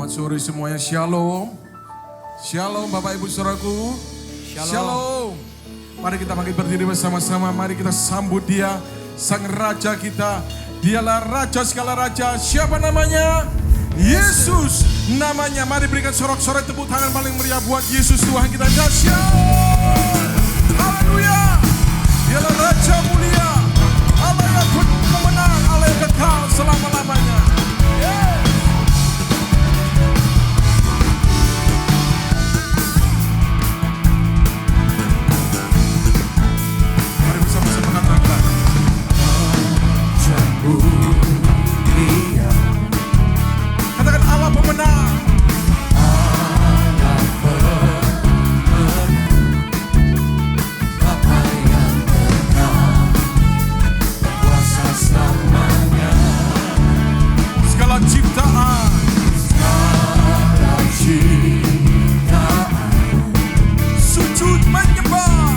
Selamat sore semuanya, shalom. Shalom Bapak Ibu Saudaraku. Shalom. Mari kita bangkit berdiri bersama-sama. Mari kita sambut Dia, Sang Raja kita. Dialah Raja segala Raja. Siapa namanya? Yesus namanya. Mari berikan sorak-sorai tepuk tangan paling meriah buat Yesus Tuhan kita. Dahsyat. Haleluya. Dialah Raja mulia. Allah yang pemenang, Allah yang kekal selama-lamanya. Katakan Allah pemenang. Allah pemenang. Bapa yang kekal, kuasa selamanya. Segala ciptaan, sujud menyembah.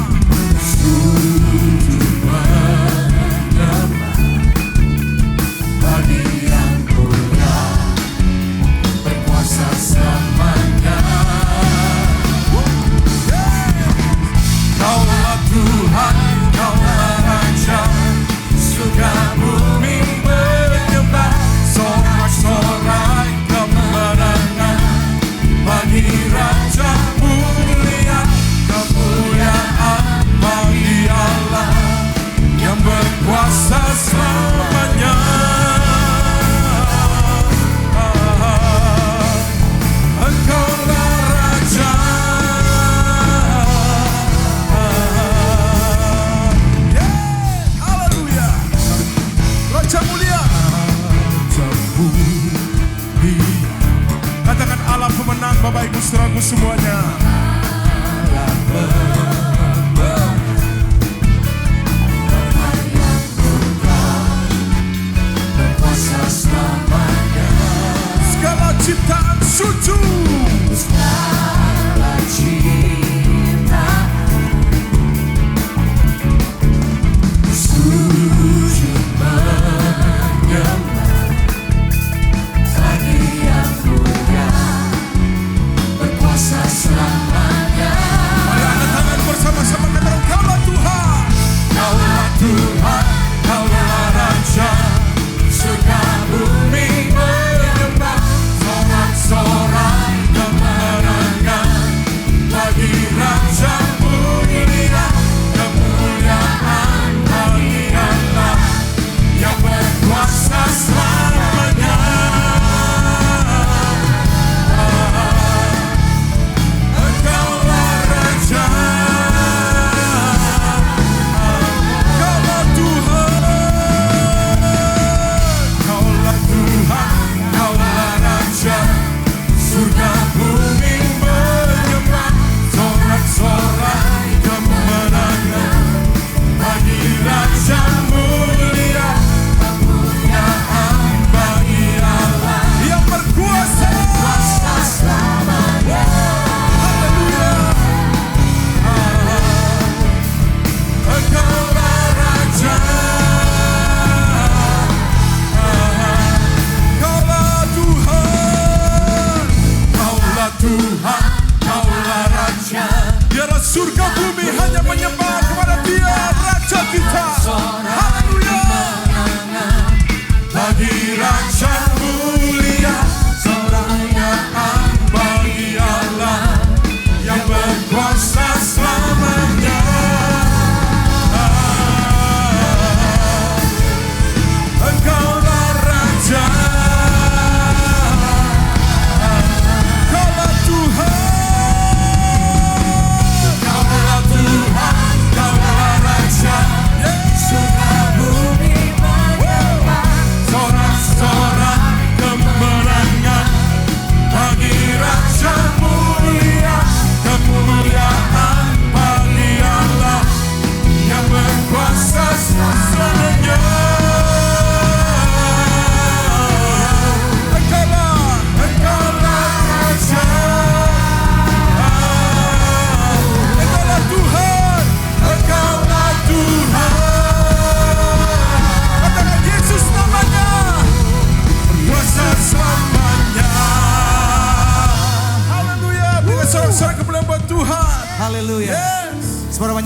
Bapak Ibu Saudaraku semuanya. Allah pemenang, Bapa yang kekal, berkuasa selamanya. Segala ciptaan sujud, segala ciptaan sujud menyembah. Selamanya. Mari angkat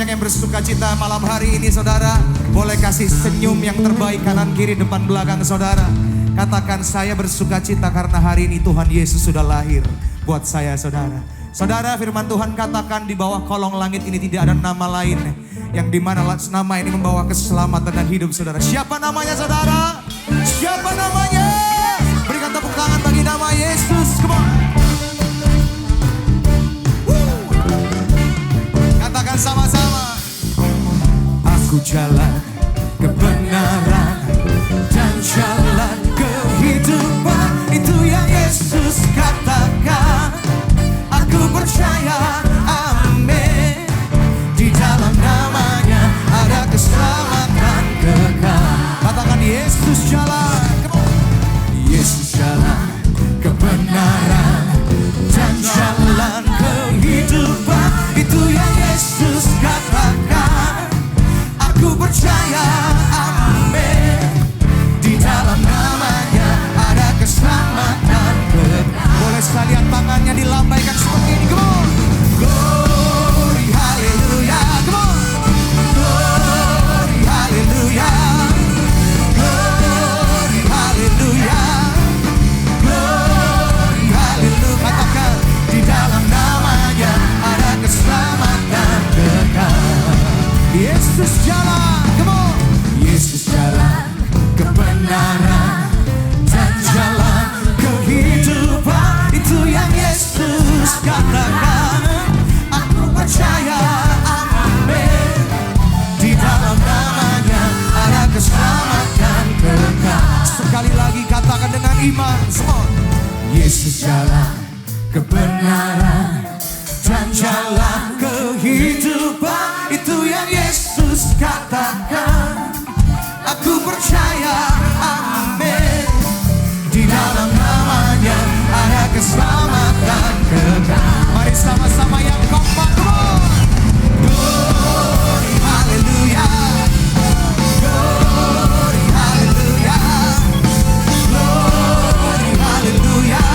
banyak yang bersuka cita malam hari ini saudara. Boleh kasih senyum yang terbaik kanan kiri depan belakang saudara. Katakan saya bersuka cita karena hari ini Tuhan Yesus sudah lahir buat saya saudara. Saudara, firman Tuhan katakan di bawah kolong langit ini tidak ada nama lain yang dimana nama ini membawa keselamatan dan hidup saudara. Siapa namanya saudara? Siapa namanya? Berikan tepuk tangan bagi nama Yesus. Come on. Katakan sama-sama. Aku jalan kebenaran dan jalan kehidupan, itu yang Yesus katakan. Aku percaya, amin. Di dalam namanya ada keselamatan kekal. Katakan Yesus jalan. Yesus jalan kebenaran dan jalan kehidupan, itu yang Yesus katakan. Aku percaya, amin. Di dalam namanya ada keselamatan kekal. Boleh sekalian tangannya dilambaikan seperti ini. Come on. Glory hallelujah. Come on. Glory hallelujah. Glory hallelujah. Glory hallelujah. Katakan di dalam namanya ada keselamatan kekal. Yesus jalan. Come on. Yesus jalan kebenaran dan jalan kehidupan, itu yang Yesus katakan. Aku percaya, amin. Di dalam namanya ada keselamatan kekal. Sekali lagi katakan dengan iman semua. Yesus jalan kebenaran dan jalan kehidupan, itu yang Yesus katakan. Aku percaya, amin. Di dalam namanya ada keselamatan kekal. Mari sama-sama yang kompak. Glory hallelujah. Glory hallelujah. Glory hallelujah.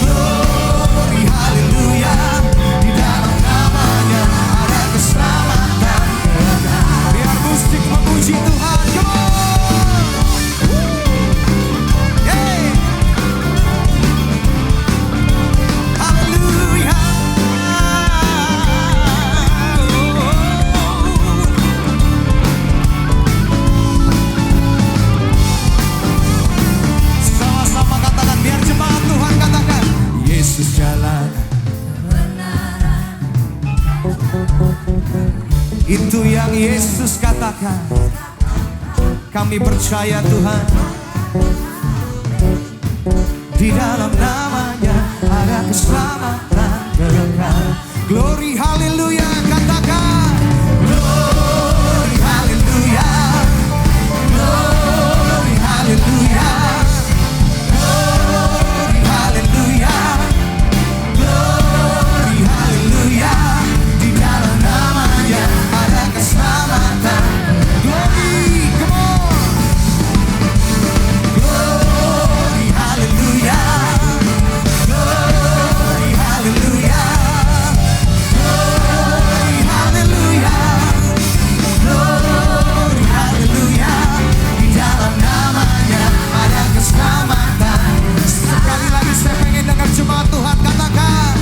Glory hallelujah. Di dalam namanya ada keselamatan kekal. Biar musik memuji Tuhan. Come on. Yesus jalan itu yang Yesus katakan. Kami percaya Tuhan, di dalam namanya ada keselamatan kekal. Glory hallelujah. Katakan glory hallelujah. Glory hallelujah. Glory hallelujah. Glory hallelujah. Di dalam namanya ada keselamatan. Glory, come on. Glory hallelujah. Glory hallelujah. Glory hallelujah. Glory hallelujah. Di dalam namanya ada keselamatan. Sekali lagi saya pengen dengar jemaat Tuhan katakan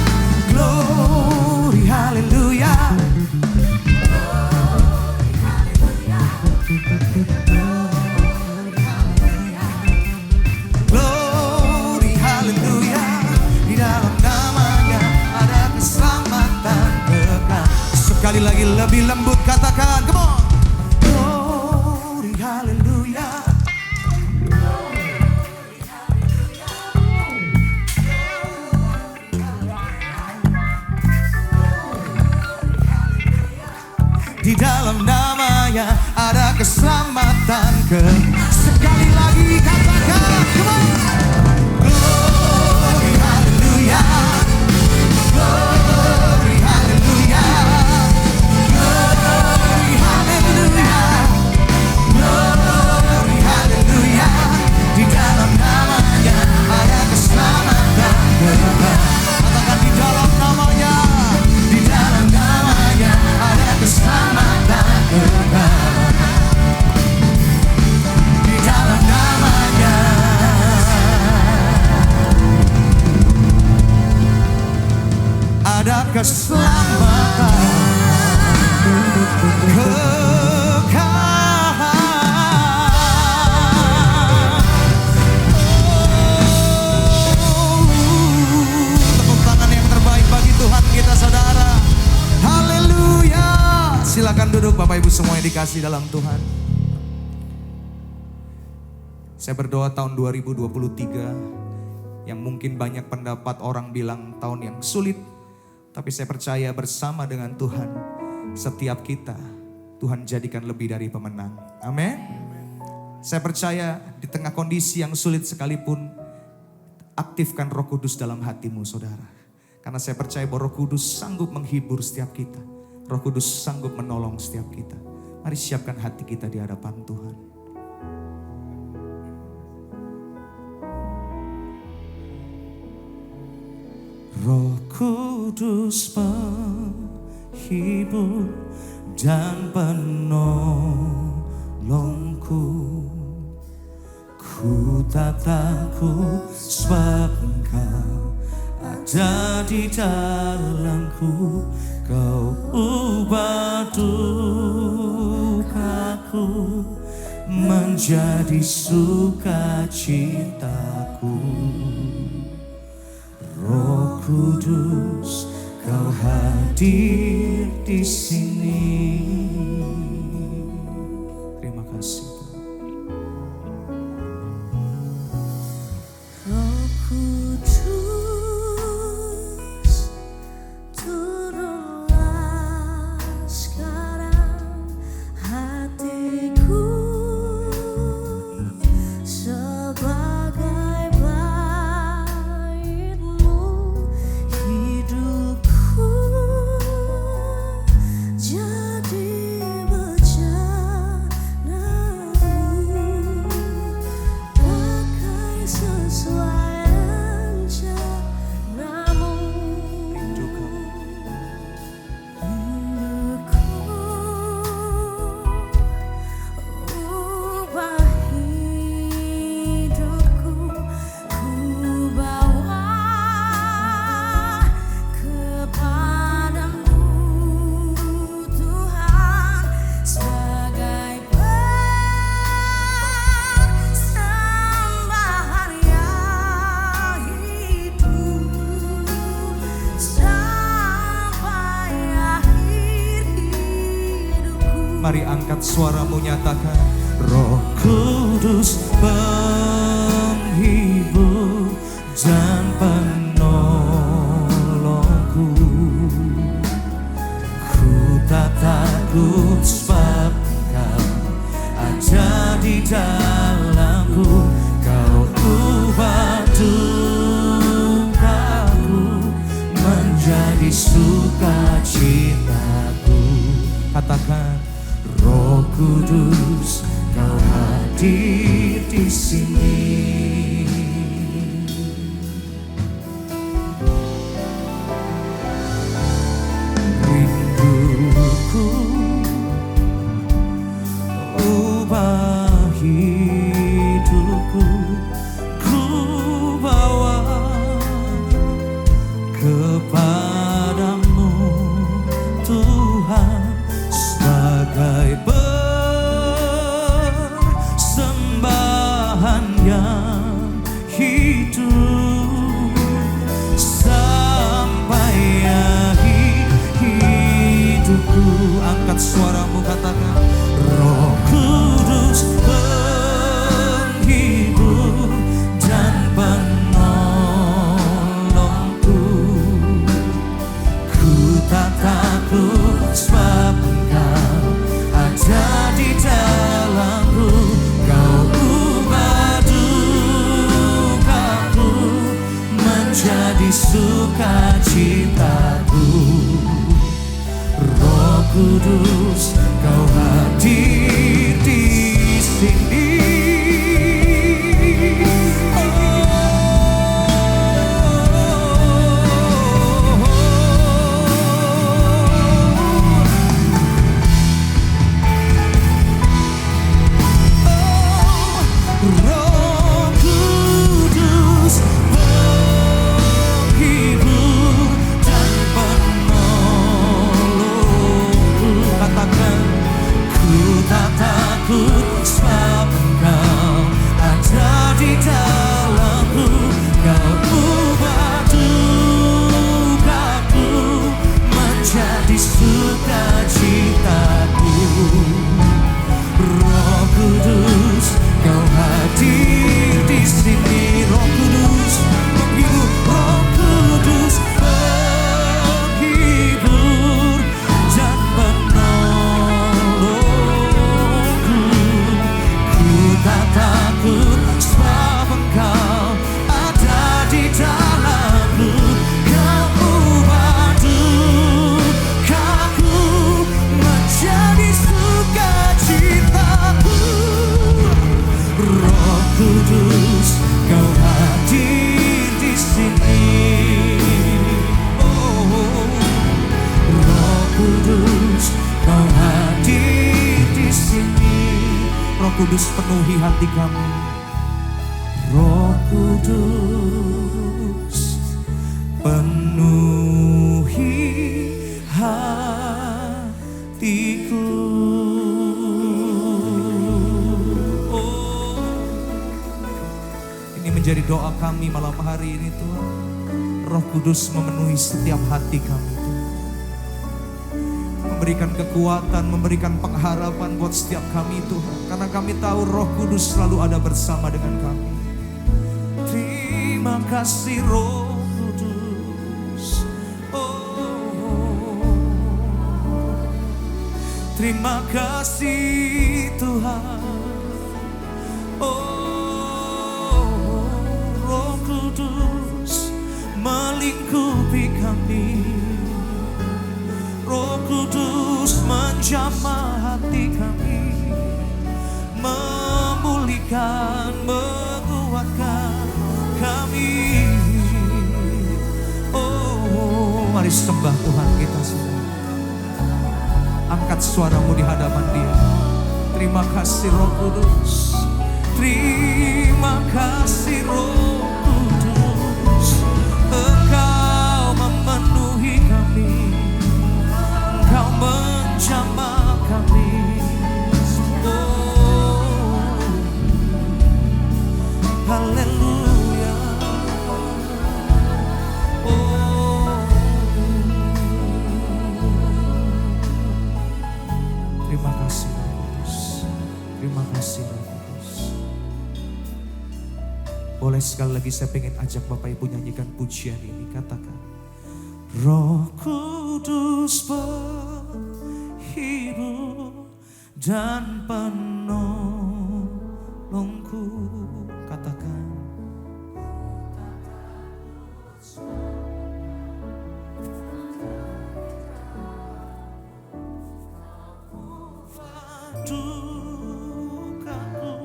glory hallelujah. Glory hallelujah. Di dalam namanya ada keselamatan kekal. Sekali lagi lebih lembut katakan, come on. Glory hallelujah. Di dalam namanya ada keselamatan sekali lagi katakan, come on. Glory hallelujah. Glory hallelujah. Glory hallelujah. Glory hallelujah. Di dalam namanya ada keselamatan kekal. Katakan di dalam namanya, di dalam namanya ada keselamatan. Bapak Ibu semua yang dikasih dalam Tuhan. Saya berdoa tahun 2023 yang mungkin banyak pendapat orang bilang tahun yang sulit. Tapi saya percaya bersama dengan Tuhan, setiap kita Tuhan jadikan lebih dari pemenang. Amin. Saya percaya di tengah kondisi yang sulit sekalipun, aktifkan Roh Kudus dalam hatimu saudara. Karena saya percaya bahwa Roh Kudus sanggup menghibur setiap kita. Roh Kudus sanggup menolong setiap kita. Mari siapkan hati kita di hadapan Tuhan. Roh Kudus penghibur dan penolongku, ku tak takut sebab Engkau ada di dalamku. Kau ubah dukaku menjadi sukacitaku. Roh Kudus, Kau hadir di sini. Terima kasih. Roh Kudus, turunlah sekarang, hatiku sebagai bait-Mu, hidupku jadi bejana-Mu, pakai sesuai rencana-Mu. Rinduku ubah hidupku, ku bawa kepadamu Tuhan, sebagai persembahan yang hidup sampai akhir hidupku. Mari angkat suaramu, nyatakan. Roh Kudus penghibur dan penolongku, ku tak takut sebab Kau ada di dalamku. Kau ubah dukaku menjadi sukacitaku. Katakan, Roh Kudus, Kau hadir di sini. Rinduku ubah hidupku, ku bawa kepadamu Tuhan, sebagai persembahan Kudus, Kau hadir di sini. Oh, Roh Kudus, Kau hadir di sini. Roh Kudus penuhi hati kami. Roh Kudus penuhi hatiku. Oh, ini menjadi doa kami malam hari ini Tuhan. Roh Kudus memenuhi setiap hati kami Tuhan. Memberikan kekuatan, memberikan pengharapan buat setiap kami Tuhan. Karena kami tahu Roh Kudus selalu ada bersama dengan kami. Terima kasih Roh Kudus. Oh, terima kasih Tuhan. Oh, Roh Kudus melingkupi kami. Roh Kudus menjamah hati kami, memulihkan, menguatkan kami. Oh, mari sembah Tuhan kita semua. Angkat suaramu di hadapan Dia. Terima kasih Roh Kudus. Terima kasih Roh Kudus. Engkau memenuhi kami. Engkau menjamah kami. Oh, haleluya. Oh, terima kasih Roh Kudus. Terima kasih Roh Kudus. Boleh sekali lagi saya pengen ajak Bapak Ibu nyanyikan pujian ini. Katakan, Roh Kudus penghibur dan penolongku. Katakan, dukaku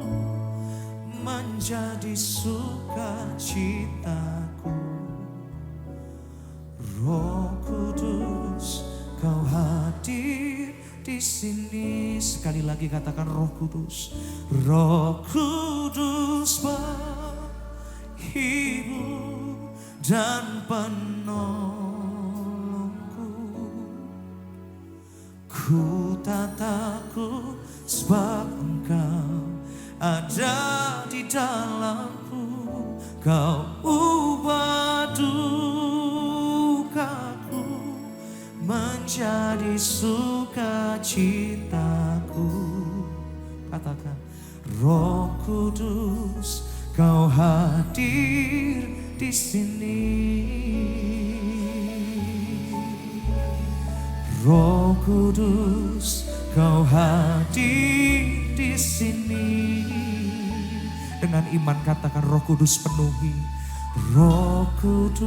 menjadi sukacitaku. Roh Kudus, Kau hadir di sini. Sekali lagi katakan, Roh Kudus. Roh Kudus penghibur dan penolongku. Ku tak takut sebab Engkau ada di dalamku. Kau ubah dukaku menjadi sukacitaku. Katakan, Roh Kudus, Kau hadir di sini. Roh Kudus, Kau hadir di sini. Dengan iman katakan, Roh Kudus penuhi. Roh Kudus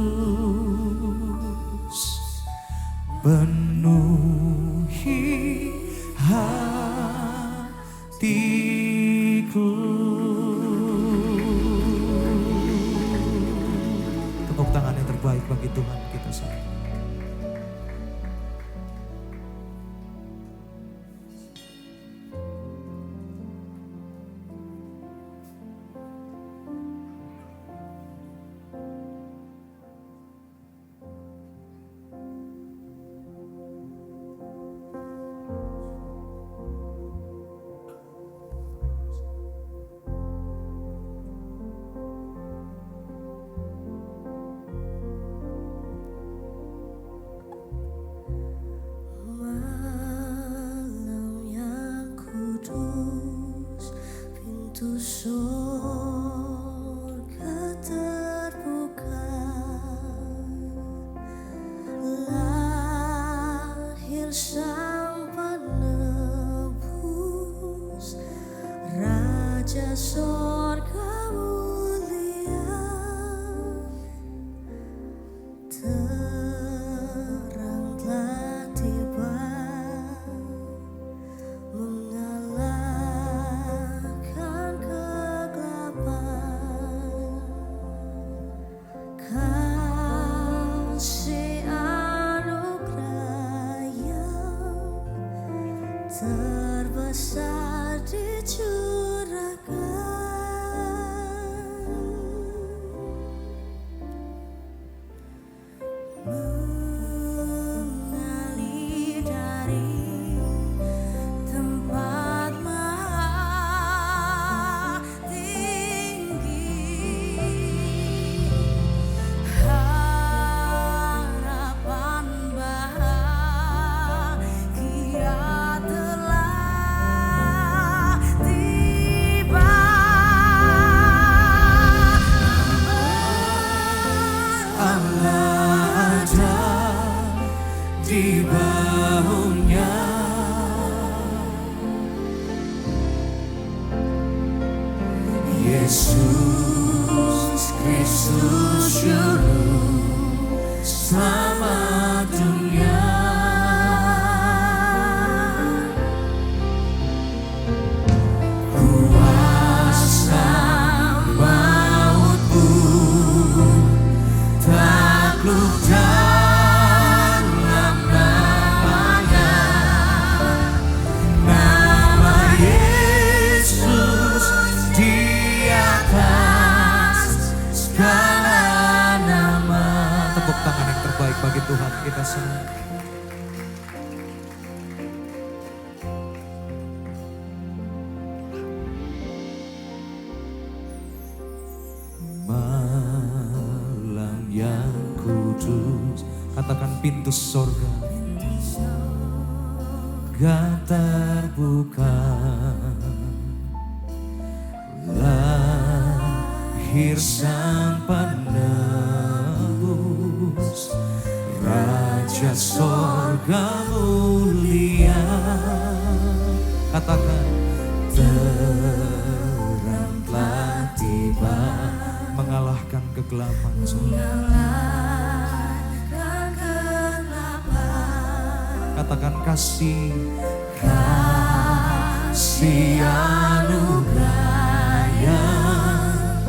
penuhi hatiku. Tepuk tangan yang terbaik bagi Tuhan kita semua. Mengalahkan kegelapan. Yesus Kristus Juru Selamat dunia. Kuasa maut pun takluk dalam namanya. Nama Yesus di atas segala nama. Tepuk tangan yang terbaik bagi Tuhan kita semua. Malam yang kudus, katakan pintu sorga gak terbuka. Lahir sang penebus, Raja sorga mulia. Katakan terang telah tiba, mengalahkan kegelapan. Mengalahkan kegelapan. Katakan kasih, kasih anugerah yang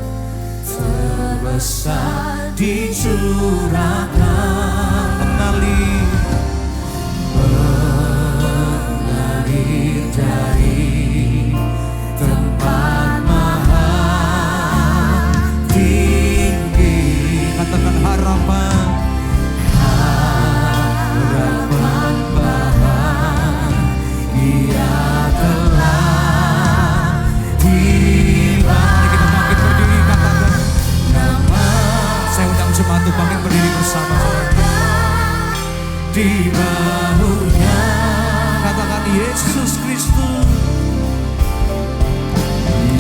terbesar dicurahkan, mengalir dari tempat maha tinggi. Katakan harapan, harapan bahagia telah tiba. Mari kita bangkit berdiri, katakan nama. Saya undang jemaat untuk bangkit berdiri bersama di bahunya. Katakan Yesus Kristus,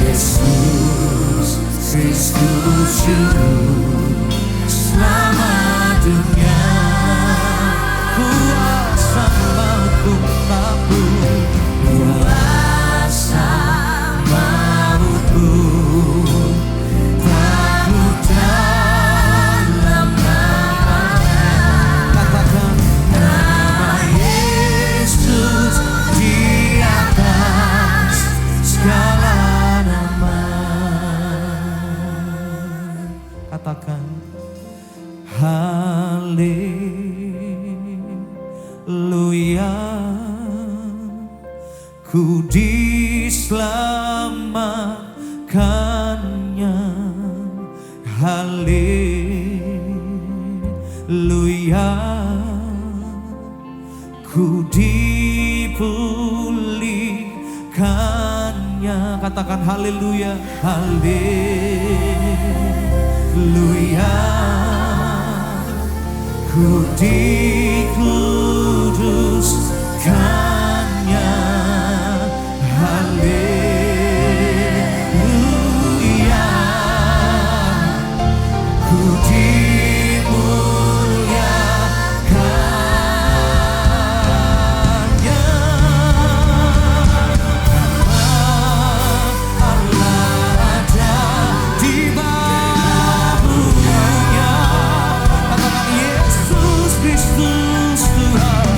Yesus Kristus Juru Selamat dunia. Kuasa maut pun takut, kuasa maut pun takut dalam nama-Nya. Katakan nama Yesus di atas segala nama. Katakan haleluya, ku diselamatkannya. Haleluya, ku dipulihkannya. Katakan haleluya, haleluya, ku dikuduskannya. Haleluya, ku dimuliakannya. Allah ada di bahunya. Katakan Yesus Kristus Tuhan.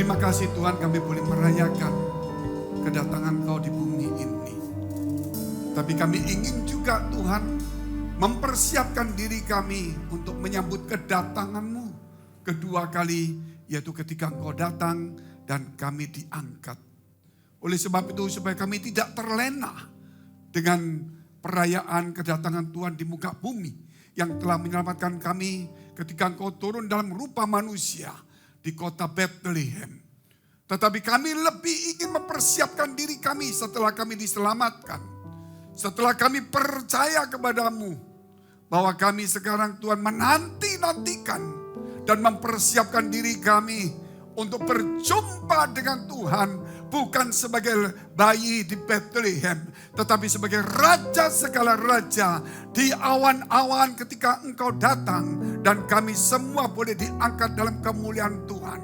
Terima kasih Tuhan, kami boleh merayakan kedatangan Kau di bumi ini. Tapi kami ingin juga Tuhan mempersiapkan diri kami untuk menyambut kedatangan-Mu kedua kali, yaitu ketika Engkau datang dan kami diangkat. Oleh sebab itu supaya kami tidak terlena dengan perayaan kedatangan Tuhan di muka bumi yang telah menyelamatkan kami ketika Engkau turun dalam rupa manusia di kota Bethlehem. Tetapi kami lebih ingin mempersiapkan diri kami setelah kami diselamatkan. Setelah kami percaya kepadamu bahwa kami sekarang Tuhan menanti-nantikan dan mempersiapkan diri kami untuk berjumpa dengan Tuhan. Bukan sebagai bayi di Bethlehem, tetapi sebagai raja segala raja di awan-awan ketika Engkau datang dan kami semua boleh diangkat dalam kemuliaan Tuhan.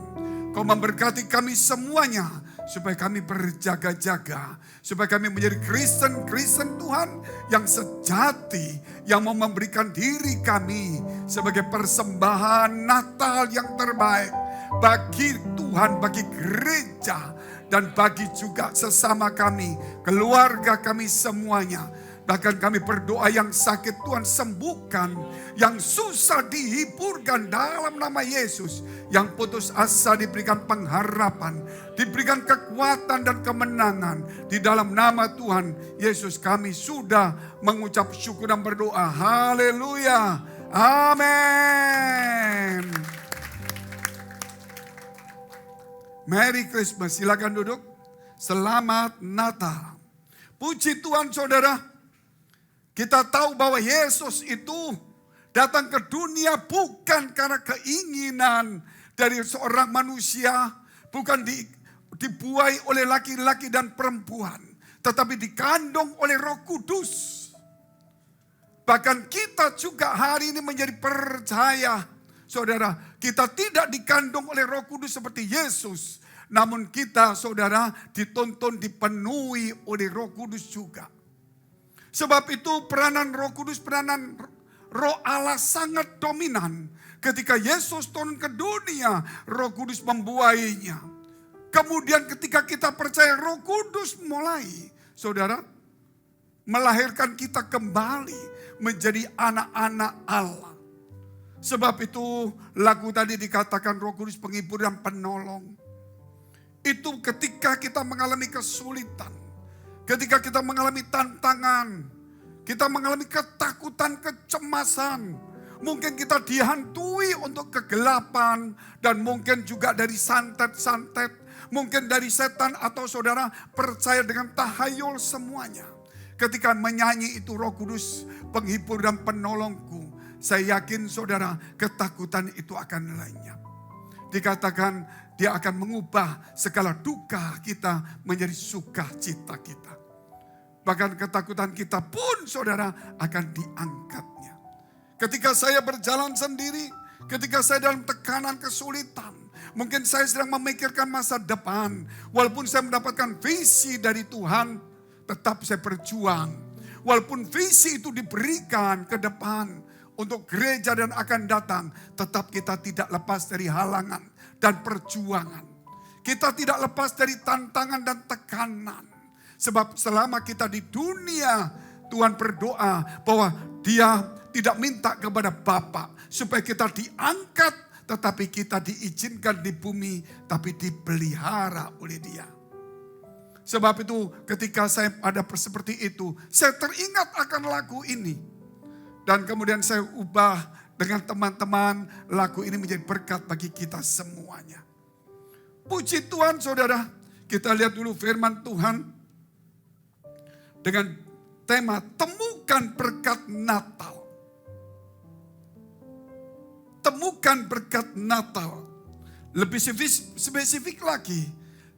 Kau memberkati kami semuanya supaya kami berjaga-jaga, supaya kami menjadi Kristen Tuhan yang sejati, yang mau memberikan diri kami sebagai persembahan Natal yang terbaik bagi Tuhan, bagi gereja, dan bagi juga sesama kami, keluarga kami semuanya. Bahkan kami berdoa yang sakit Tuhan sembuhkan, yang susah dihiburkan dalam nama Yesus. Yang putus asa diberikan pengharapan, diberikan kekuatan dan kemenangan. Di dalam nama Tuhan Yesus kami sudah mengucap syukur dan berdoa. Haleluya. Amin. Merry Christmas, silakan duduk. Selamat Natal. Puji Tuhan saudara. Kita tahu bahwa Yesus itu datang ke dunia bukan karena keinginan dari seorang manusia. Bukan dibuai oleh laki-laki dan perempuan. Tetapi dikandung oleh Roh Kudus. Bahkan kita juga hari ini menjadi percaya. Saudara, kita tidak dikandung oleh Roh Kudus seperti Yesus. Namun kita, saudara, dituntun dipenuhi oleh Roh Kudus juga. Sebab itu peranan Roh Kudus, peranan Roh Allah sangat dominan. Ketika Yesus turun ke dunia, Roh Kudus membuainya. Kemudian ketika kita percaya, Roh Kudus mulai, saudara, melahirkan kita kembali menjadi anak-anak Allah. Sebab itu lagu tadi dikatakan Roh Kudus penghibur dan penolong. Itu ketika kita mengalami kesulitan, ketika kita mengalami tantangan, kita mengalami ketakutan, kecemasan. Mungkin kita dihantui untuk kegelapan dan mungkin juga dari santet-santet, mungkin dari setan atau saudara percaya dengan tahayul semuanya. Ketika menyanyi itu Roh Kudus penghibur dan penolongku, saya yakin saudara ketakutan itu akan lenyap. Dikatakan dia akan mengubah segala duka kita menjadi sukacita kita. Bahkan ketakutan kita pun saudara akan diangkatnya. Ketika saya berjalan sendiri, ketika saya dalam tekanan kesulitan, mungkin saya sedang memikirkan masa depan. Walaupun saya mendapatkan visi dari Tuhan, tetap saya berjuang. Walaupun visi itu diberikan ke depan, untuk gereja dan akan datang, tetap kita tidak lepas dari halangan dan perjuangan. Kita tidak lepas dari tantangan dan tekanan. Sebab selama kita di dunia, Tuhan berdoa bahwa Dia tidak minta kepada Bapa supaya kita diangkat, tetapi kita diizinkan di bumi, tapi dipelihara oleh Dia. Sebab itu ketika saya ada seperti itu, saya teringat akan lagu ini. Dan kemudian saya ubah dengan teman-teman, lagu ini menjadi berkat bagi kita semuanya. Puji Tuhan saudara, kita lihat dulu firman Tuhan dengan tema temukan berkat Natal. Temukan berkat Natal. Lebih spesifik lagi,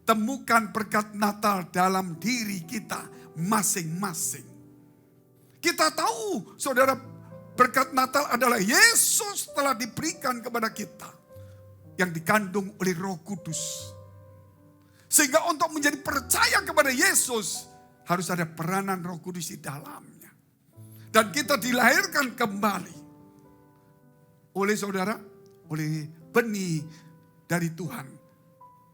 temukan berkat Natal dalam diri kita masing-masing. Kita tahu saudara, berkat Natal adalah Yesus telah diberikan kepada kita. Yang dikandung oleh Roh Kudus. Sehingga untuk menjadi percaya kepada Yesus, harus ada peranan Roh Kudus di dalamnya. Dan kita dilahirkan kembali. Oleh saudara, oleh benih dari Tuhan.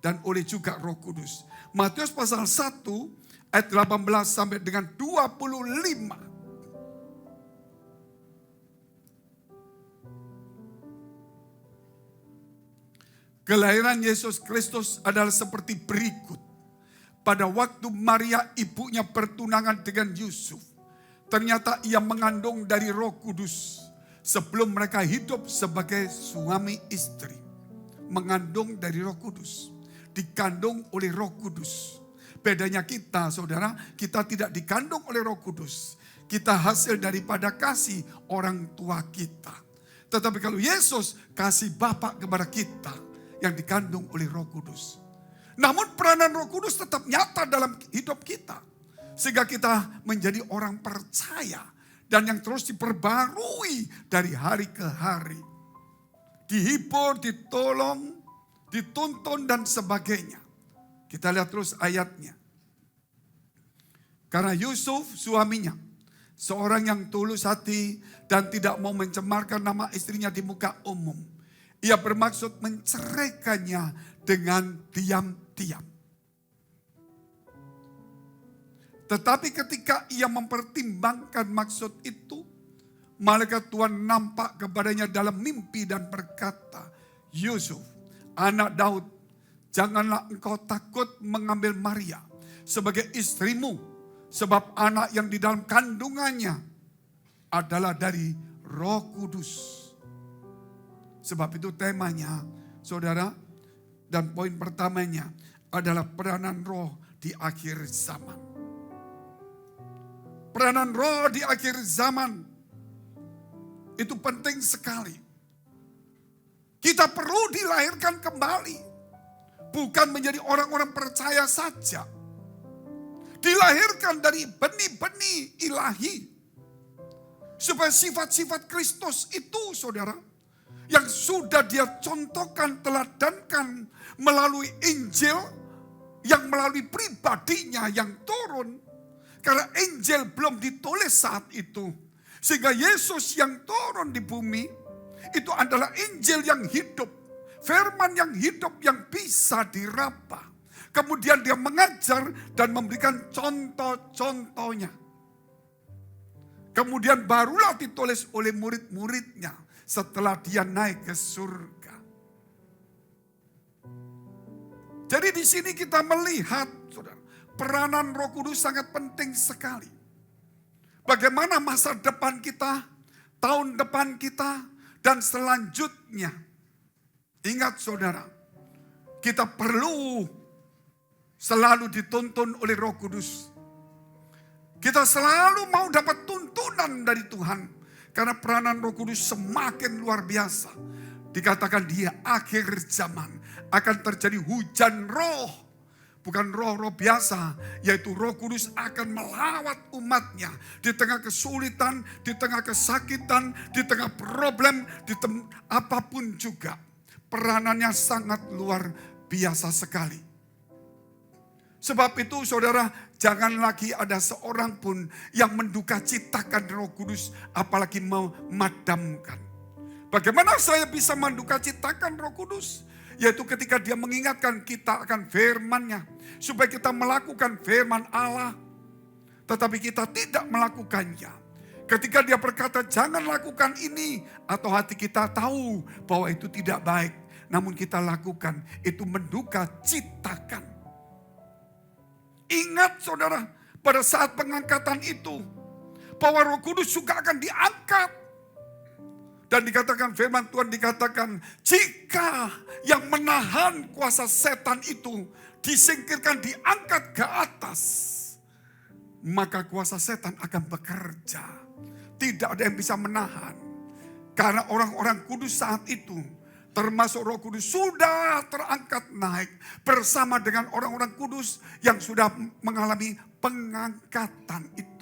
dan oleh juga Roh Kudus. Matius pasal 1 ayat 18 sampai dengan 25. Kelahiran Yesus Kristus adalah seperti berikut. Pada waktu Maria ibunya bertunangan dengan Yusuf, ternyata ia mengandung dari Roh Kudus sebelum mereka hidup sebagai suami istri. Mengandung dari Roh Kudus, dikandung oleh Roh Kudus. Bedanya kita, saudara, kita tidak dikandung oleh Roh Kudus. Kita hasil daripada kasih orang tua kita. Tetapi kalau Yesus kasih Bapa kepada kita yang dikandung oleh Roh Kudus. Namun peranan Roh Kudus tetap nyata dalam hidup kita. Sehingga kita menjadi orang percaya dan yang terus diperbarui dari hari ke hari. Dihibur, ditolong, dituntun dan sebagainya. Kita lihat terus ayatnya. Karena Yusuf suaminya, seorang yang tulus hati dan tidak mau mencemarkan nama istrinya di muka umum. Ia bermaksud menceraikannya dengan diam-diam. Tetapi ketika ia mempertimbangkan maksud itu, malaikat Tuhan nampak kepadanya dalam mimpi dan berkata, Yusuf, anak Daud, janganlah engkau takut mengambil Maria sebagai istrimu, sebab anak yang di dalam kandungannya adalah dari Roh Kudus. Sebab itu temanya, saudara, dan poin pertamanya adalah peranan roh di akhir zaman. Peranan roh di akhir zaman itu penting sekali. Kita perlu dilahirkan kembali. Bukan menjadi orang-orang percaya saja. Dilahirkan dari benih-benih ilahi. Supaya sifat-sifat Kristus itu, saudara, yang sudah dia contohkan, teladankan melalui Injil, yang melalui pribadinya yang turun. Karena Injil belum ditulis saat itu. Sehingga Yesus yang turun di bumi, itu adalah Injil yang hidup. Firman yang hidup yang bisa diraba. Kemudian dia mengajar dan memberikan contoh-contohnya. Kemudian barulah ditulis oleh murid-muridnya. Setelah dia naik ke surga. Jadi di sini kita melihat, saudara, peranan Roh Kudus sangat penting sekali. Bagaimana masa depan kita, tahun depan kita, dan selanjutnya. Ingat saudara, kita perlu selalu dituntun oleh Roh Kudus. Kita selalu mau dapat tuntunan dari Tuhan. Karena peranan Roh Kudus semakin luar biasa. Dikatakan di akhir zaman akan terjadi hujan roh. Bukan roh-roh biasa. Yaitu Roh Kudus akan melawat umatnya. Di tengah kesulitan, di tengah kesakitan, di tengah problem, apapun juga. Peranannya sangat luar biasa sekali. Sebab itu saudara, jangan lagi ada seorang pun yang menduka citakan Roh Kudus, apalagi mau memadamkan. Bagaimana saya bisa menduka citakan Roh Kudus? Yaitu ketika dia mengingatkan kita akan firman-Nya. Supaya kita melakukan firman Allah. Tetapi kita tidak melakukannya. Ketika dia berkata jangan lakukan ini. Atau hati kita tahu bahwa itu tidak baik. Namun kita lakukan, itu menduka citakan. Ingat saudara, pada saat pengangkatan itu, bahwa Roh Kudus juga akan diangkat. Dan dikatakan firman Tuhan dikatakan, jika yang menahan kuasa setan itu disingkirkan, diangkat ke atas, maka kuasa setan akan bekerja. Tidak ada yang bisa menahan. Karena orang-orang kudus saat itu, termasuk Roh Kudus sudah terangkat naik bersama dengan orang-orang kudus yang sudah mengalami pengangkatan itu.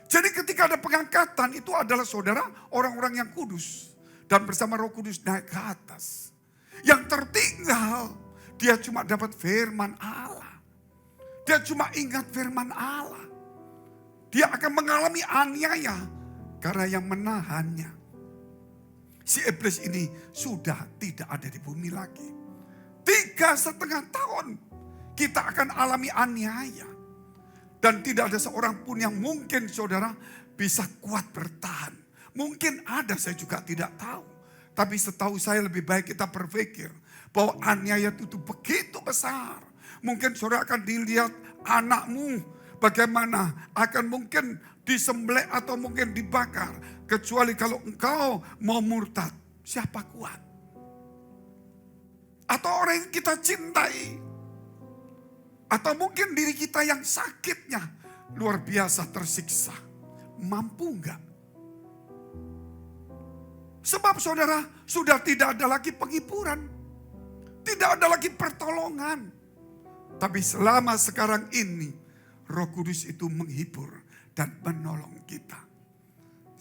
Jadi ketika ada pengangkatan itu adalah saudara orang-orang yang kudus. Dan bersama Roh Kudus naik ke atas. Yang tertinggal dia cuma dapat firman Allah. Dia cuma ingat firman Allah. Dia akan mengalami aniaya karena yang menahannya. Si iblis ini sudah tidak ada di bumi lagi. 3,5 tahun kita akan alami aniaya. Dan tidak ada seorang pun yang mungkin saudara bisa kuat bertahan. Mungkin ada, saya juga tidak tahu. Tapi setahu saya lebih baik kita berpikir bahwa aniaya itu begitu besar. Mungkin saudara akan dilihat anakmu bagaimana akan mungkin disembelih atau mungkin dibakar. Kecuali kalau engkau mau murtad, siapa kuat? Atau orang yang kita cintai. Atau mungkin diri kita yang sakitnya luar biasa tersiksa. Mampu enggak? Sebab saudara sudah tidak ada lagi penghiburan. Tidak ada lagi pertolongan. Tapi selama sekarang ini Roh Kudus itu menghibur dan menolong kita.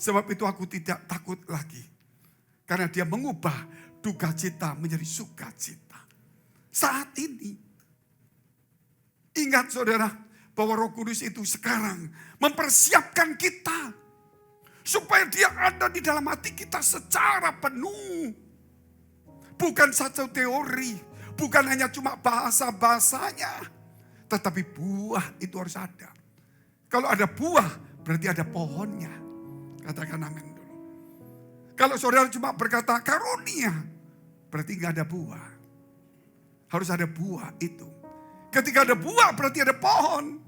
Sebab itu aku tidak takut lagi. Karena dia mengubah duka cita menjadi sukacita. Saat ini. Ingat saudara, bahwa Roh Kudus itu sekarang mempersiapkan kita. Supaya dia ada di dalam hati kita secara penuh. Bukan satu teori, bukan hanya cuma bahasa-bahasanya. Tetapi buah itu harus ada. Kalau ada buah, berarti ada pohonnya. Katakan amin dulu. Kalau saudara cuma berkata karunia, berarti nggak ada buah. Harus ada buah itu. Ketika ada buah berarti ada pohon.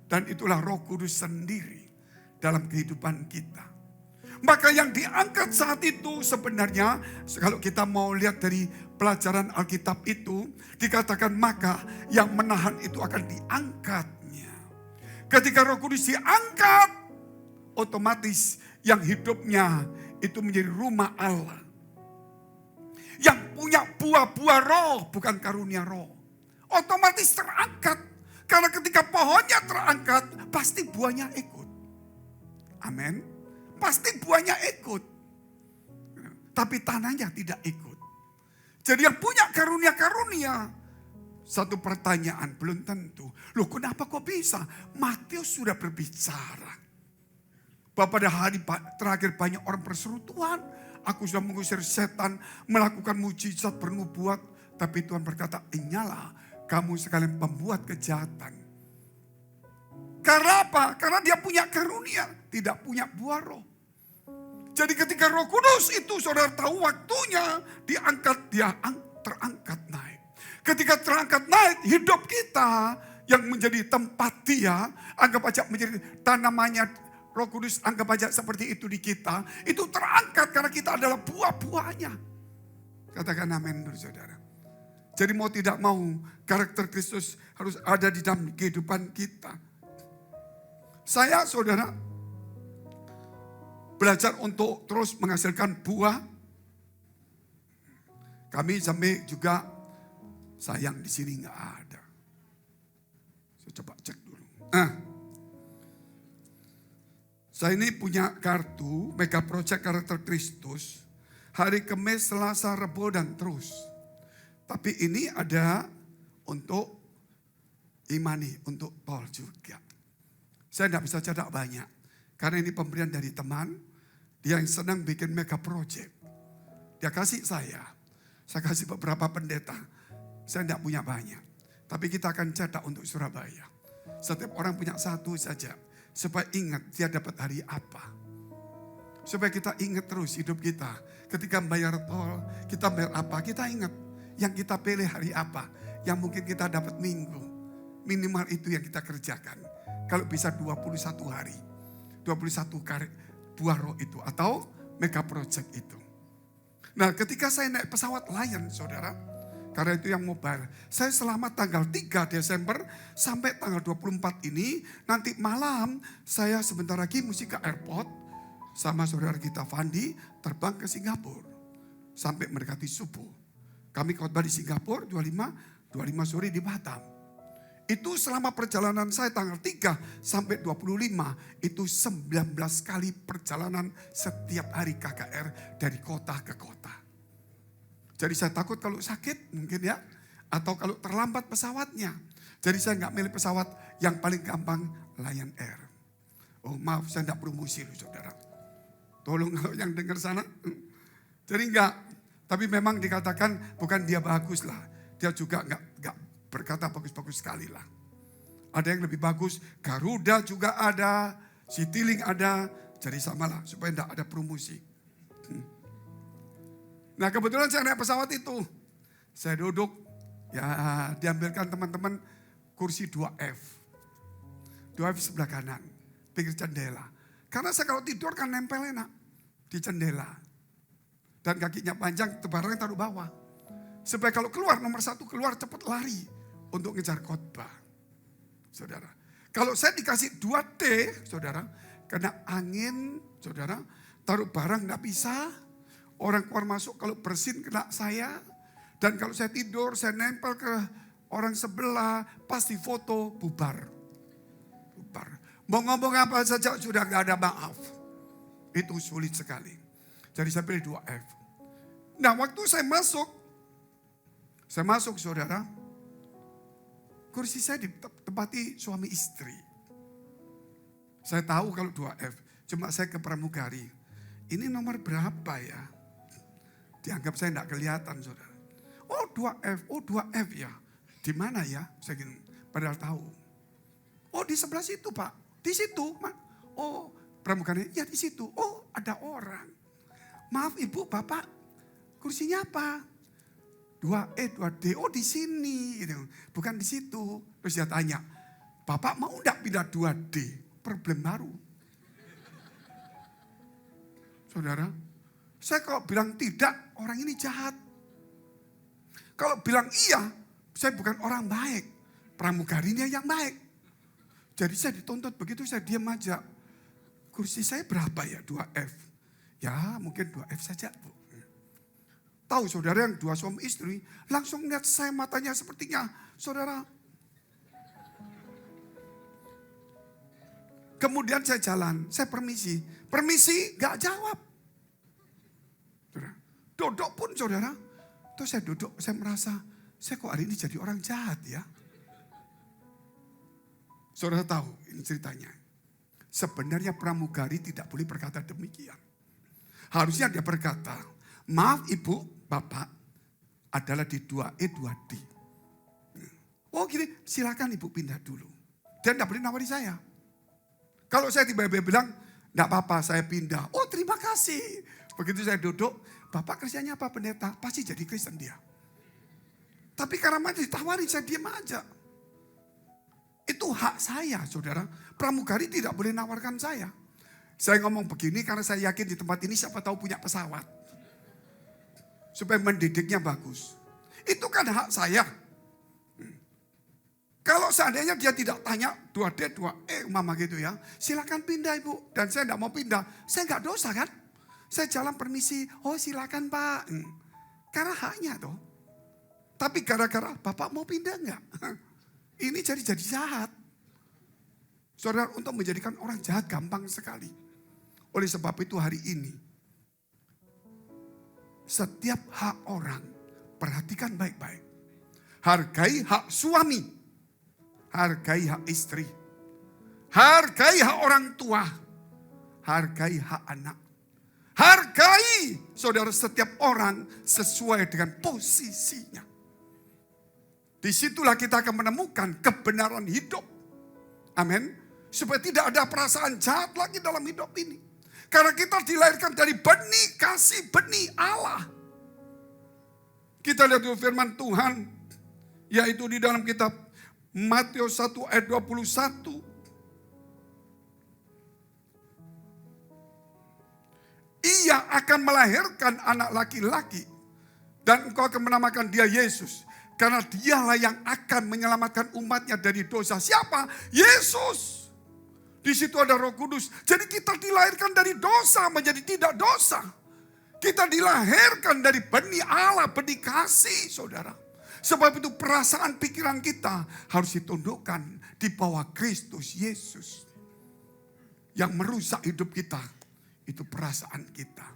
Dan itulah Roh Kudus sendiri dalam kehidupan kita. Maka yang diangkat saat itu sebenarnya, kalau kita mau lihat dari pelajaran Alkitab itu, dikatakan maka yang menahan itu akan diangkatnya. Ketika Roh Kudus diangkat, otomatis yang hidupnya itu menjadi rumah Allah. Yang punya buah-buah roh, bukan karunia roh. Otomatis terangkat. Karena ketika pohonnya terangkat, pasti buahnya ikut. Amin. Pasti buahnya ikut. Tapi tanahnya tidak ikut. Jadi yang punya karunia-karunia. Satu pertanyaan, belum tentu. Loh kenapa kok bisa? Matius sudah berbicara. Bahwa pada hari terakhir banyak orang berseru-Tuhan. Aku sudah mengusir setan, melakukan mujizat bernubuat. Tapi Tuhan berkata, inyalah kamu sekalian pembuat kejahatan. Karena apa? Karena dia punya karunia, tidak punya buah roh. Jadi ketika Roh Kudus itu saudara tahu waktunya diangkat, dia terangkat naik. Ketika terangkat naik, hidup kita yang menjadi tempat dia, anggap aja menjadi tanamannya Roh Kudus, anggap aja seperti itu di kita, itu terangkat karena kita adalah buah-buahnya. Katakan amin dulu saudara. Jadi mau tidak mau karakter Kristus harus ada di dalam kehidupan kita. Saya saudara belajar untuk terus menghasilkan buah. Kami sampai juga sayang di sini nggak ada. Saya coba cek dulu. Saya ini punya kartu Mega Project Karakter Kristus. Hari Kamis, Selasa, Rabu dan terus. Tapi ini ada untuk Imani, untuk Paul juga. Saya tidak bisa cetak banyak. Karena ini pemberian dari teman. Dia yang senang bikin mega project. Dia kasih saya. Saya kasih beberapa pendeta. Saya tidak punya banyak. Tapi kita akan cetak untuk Surabaya. Setiap orang punya satu saja. Supaya ingat dia dapat hari apa. Supaya kita ingat terus hidup kita. Ketika bayar tol, kita bayar apa, kita ingat. Yang kita pilih hari apa. Yang mungkin kita dapat minggu. Minimal itu yang kita kerjakan. Kalau bisa 21 hari. 21 buah roh itu. Atau mega project itu. Nah ketika saya naik pesawat Lion saudara. Karena itu yang mobile. Saya selama tanggal 3 Desember sampai tanggal 24 ini. Nanti malam saya sebentar lagi mesti ke airport. Sama saudara kita Fandi terbang ke Singapura. Sampai mendekati subuh. Kami khotbah di Singapura 25 sore di Batam. Itu selama perjalanan saya tanggal 3 sampai 25. Itu 19 kali perjalanan setiap hari KKR dari kota ke kota. Jadi saya takut kalau sakit mungkin ya. Atau kalau terlambat pesawatnya. Jadi saya nggak milih pesawat yang paling gampang Lion Air. Oh maaf saya nggak promosi loh saudara. Tolong kalau yang dengar sana. Jadi enggak. Tapi memang dikatakan bukan dia bagus lah. dia juga nggak berkata bagus-bagus sekali lah. Ada yang lebih bagus, Garuda juga ada, Citylink ada, jadi samalah supaya tidak ada promosi. Nah kebetulan saya naik pesawat itu, saya duduk, ya diambilkan teman-teman kursi 2F. 2F sebelah kanan, pinggir jendela. Karena saya kalau tidur kan nempel enak di jendela. Dan kakinya panjang, barangnya taruh bawah. Supaya kalau keluar nomor 1 keluar cepat lari untuk ngejar khotbah. Saudara, kalau saya dikasih 2T, saudara, kena angin, saudara, taruh barang nggak bisa. Orang keluar masuk kalau bersin kena saya. Dan kalau saya tidur, saya nempel ke orang sebelah, pasti foto, bubar. Bubar. Mau ngomong apa saja sudah nggak ada maaf. Itu sulit sekali. Jadi saya pilih 2F. Nah waktu saya masuk saudara, kursi saya ditempati suami istri. Saya tahu kalau 2F, cuma saya ke pramugari. Ini nomor berapa ya? Dianggap saya enggak kelihatan saudara. Oh 2F ya. Di mana ya? Saya gini, padahal tahu. Oh di sebelah situ Pak, di situ. Oh pramugari, ya di situ. Oh ada orang. Maaf ibu, bapak, kursinya apa? 2E, 2D, oh di sini, gitu. Bukan di situ. Terus dia tanya, bapak mau enggak pindah 2D? Problem baru. Saudara, saya kalau bilang tidak, orang ini jahat. Kalau bilang iya, saya bukan orang baik. Pramugarinya yang baik. Jadi saya dituntut begitu, saya diam aja. Kursi saya berapa ya, 2F? Ya mungkin 2F saja Bu. Tahu saudara yang 2 suami istri, langsung lihat saya matanya sepertinya, saudara. Kemudian saya jalan, saya permisi, gak jawab. Saudara, duduk pun saudara, terus saya duduk, saya merasa, saya kok hari ini jadi orang jahat ya. Saudara tahu ini ceritanya. Sebenarnya pramugari tidak boleh berkata demikian. Harusnya dia berkata, maaf ibu, bapak adalah di 2E, 2D. Oh gini, silakan ibu pindah dulu. Dia tidak boleh nawari saya. Kalau saya tiba-tiba bilang, tidak apa-apa saya pindah. Oh terima kasih. Begitu saya duduk, bapak kerjanya apa pendeta? Pasti jadi Kristen dia. Tapi karena masih ditawarin, saya diam aja. Itu hak saya saudara. Pramugari tidak boleh nawarkan saya. Saya ngomong begini karena saya yakin di tempat ini siapa tahu punya pesawat. Supaya mendidiknya bagus. Itu kan hak saya. Kalau seandainya dia tidak tanya 2D, 2E mama gitu ya. Silakan pindah ibu. Dan saya tidak mau pindah. Saya nggak dosa kan. Saya jalan permisi. Oh silakan pak. Karena haknya toh. Tapi gara-gara bapak mau pindah enggak? Ini jadi jahat. Saudara, untuk menjadikan orang jahat gampang sekali. Oleh sebab itu hari ini, setiap hak orang, perhatikan baik-baik. Hargai hak suami, hargai hak istri, hargai hak orang tua, hargai hak anak. Hargai saudara setiap orang sesuai dengan posisinya. Disitulah kita akan menemukan kebenaran hidup. Amin. Supaya tidak ada perasaan jahat lagi dalam hidup ini. Karena kita dilahirkan dari benih kasih, benih Allah. Kita lihat dulu firman Tuhan. Yaitu di dalam kitab Matius 1 ayat 21. Ia akan melahirkan anak laki-laki. Dan engkau akan menamakan dia Yesus. Karena dialah yang akan menyelamatkan umatnya dari dosa. Siapa? Yesus. Di situ ada Roh Kudus. Jadi kita dilahirkan dari dosa menjadi tidak dosa. Kita dilahirkan dari benih Allah, benih kasih saudara. Sebab itu perasaan pikiran kita harus ditundukkan di bawah Kristus Yesus. Yang merusak hidup kita, itu perasaan kita.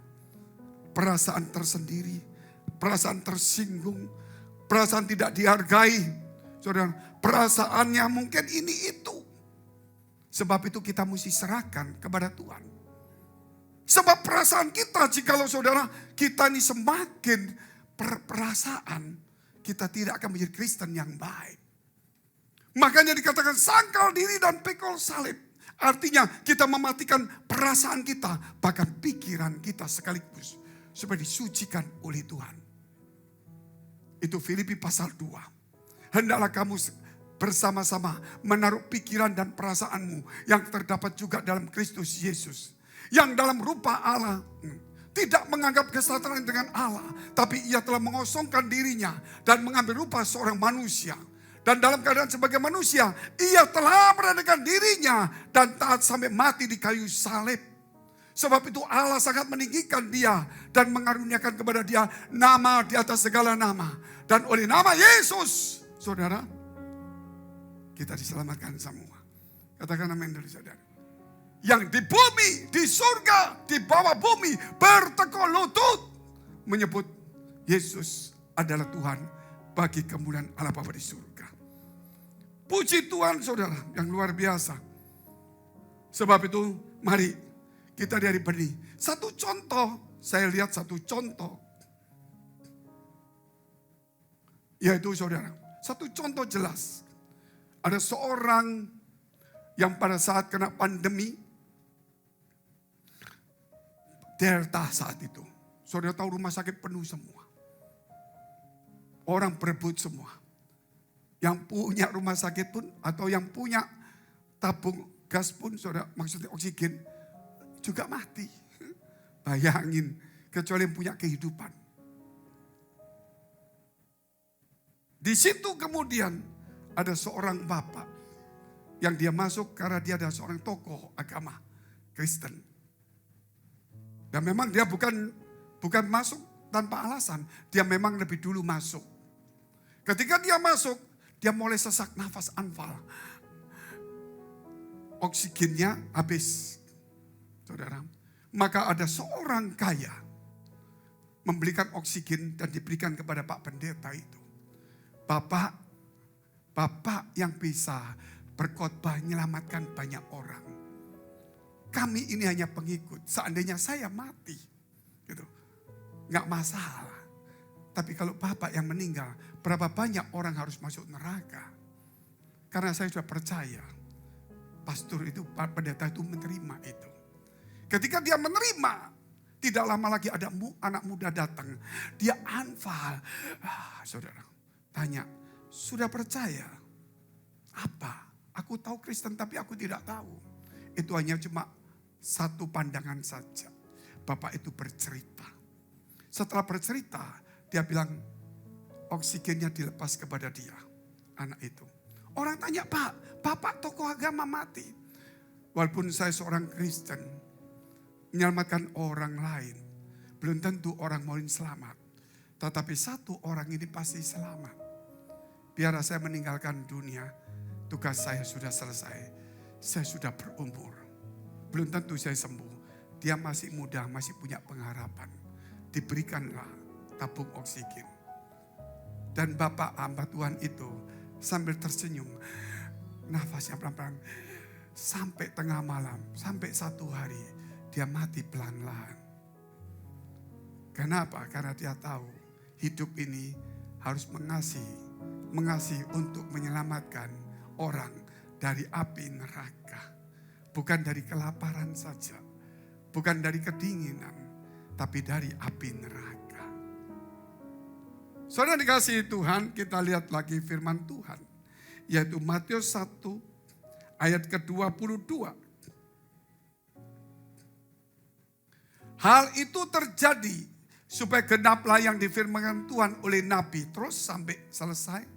Perasaan tersendiri, perasaan tersinggung, perasaan tidak dihargai. Saudara, perasaannya mungkin ini itu. Sebab itu kita mesti serahkan kepada Tuhan. Sebab perasaan kita, jikalau saudara kita ini semakin perasaan, kita tidak akan menjadi Kristen yang baik. Makanya dikatakan sangkal diri dan pikul salib. Artinya kita mematikan perasaan kita, bahkan pikiran kita sekaligus. Supaya disucikan oleh Tuhan. Itu Filipi pasal 2. Hendaklah kamu bersama-sama menaruh pikiran dan perasaanmu yang terdapat juga dalam Kristus Yesus. Yang dalam rupa Allah tidak menganggap kesetaraan dengan Allah. Tapi ia telah mengosongkan dirinya dan mengambil rupa seorang manusia. Dan dalam keadaan sebagai manusia, ia telah merendahkan dirinya dan taat sampai mati di kayu salib. Sebab itu Allah sangat meninggikan dia dan mengaruniakan kepada dia nama di atas segala nama. Dan oleh nama Yesus, saudara, kita diselamatkan semua. Katakan amin dari saudara. Yang di bumi, di surga, di bawah bumi, bertekuk lutut menyebut Yesus adalah Tuhan bagi kemuliaan Allah Bapa di surga. Puji Tuhan saudara yang luar biasa. Sebab itu mari kita dari benih. Satu contoh, saya lihat satu contoh. Yaitu saudara, satu contoh jelas. Ada seorang yang pada saat kena pandemi, Delta saat itu. Saudara tahu rumah sakit penuh semua. Orang berebut semua. Yang punya rumah sakit pun atau yang punya tabung gas pun, saudara, maksudnya oksigen, juga mati. Bayangin, kecuali yang punya kehidupan. Di situ kemudian ada seorang bapak yang dia masuk karena dia adalah seorang tokoh agama Kristen. Dan memang dia bukan masuk tanpa alasan, dia memang lebih dulu masuk. Ketika dia masuk, dia mulai sesak nafas anfal. Oksigennya habis. Saudara. Maka ada seorang kaya membelikan oksigen dan diberikan kepada Pak Pendeta itu. Bapak yang bisa berkhotbah menyelamatkan banyak orang. Kami ini hanya pengikut. Seandainya saya mati, gitu, nggak masalah. Tapi kalau Bapak yang meninggal, berapa banyak orang harus masuk neraka? Karena saya sudah percaya, pastor itu, Pak Pendeta itu menerima itu. Ketika dia menerima, tidak lama lagi ada anak muda datang. Dia anfal. Saudara, tanya, sudah percaya? Apa? Aku tahu Kristen tapi aku tidak tahu. Itu hanya cuma satu pandangan saja. Bapak itu bercerita. Setelah bercerita, dia bilang oksigennya dilepas kepada dia, anak itu. Orang tanya, Pak, Bapak tokoh agama mati. Walaupun saya seorang Kristen, menyelamatkan orang lain, belum tentu orang mau selamat. Tetapi satu orang ini pasti selamat. Biar saya meninggalkan dunia, tugas saya sudah selesai. Saya sudah berumur. Belum tentu saya sembuh. Dia masih muda, masih punya pengharapan. Diberikanlah tabung oksigen. Dan Bapak hamba Tuhan itu sambil tersenyum, nafasnya pelan-pelan, sampai tengah malam, sampai 1 hari, dia mati pelan-pelan. Kenapa? Karena dia tahu hidup ini harus mengasihi untuk menyelamatkan orang dari api neraka. Bukan dari kelaparan saja, bukan dari kedinginan, tapi dari api neraka. Saudara dikasihi Tuhan, kita lihat lagi firman Tuhan. Yaitu Matius 1 ayat ke-22. Hal itu terjadi supaya genaplah yang difirmankan Tuhan oleh Nabi. Terus sampai selesai.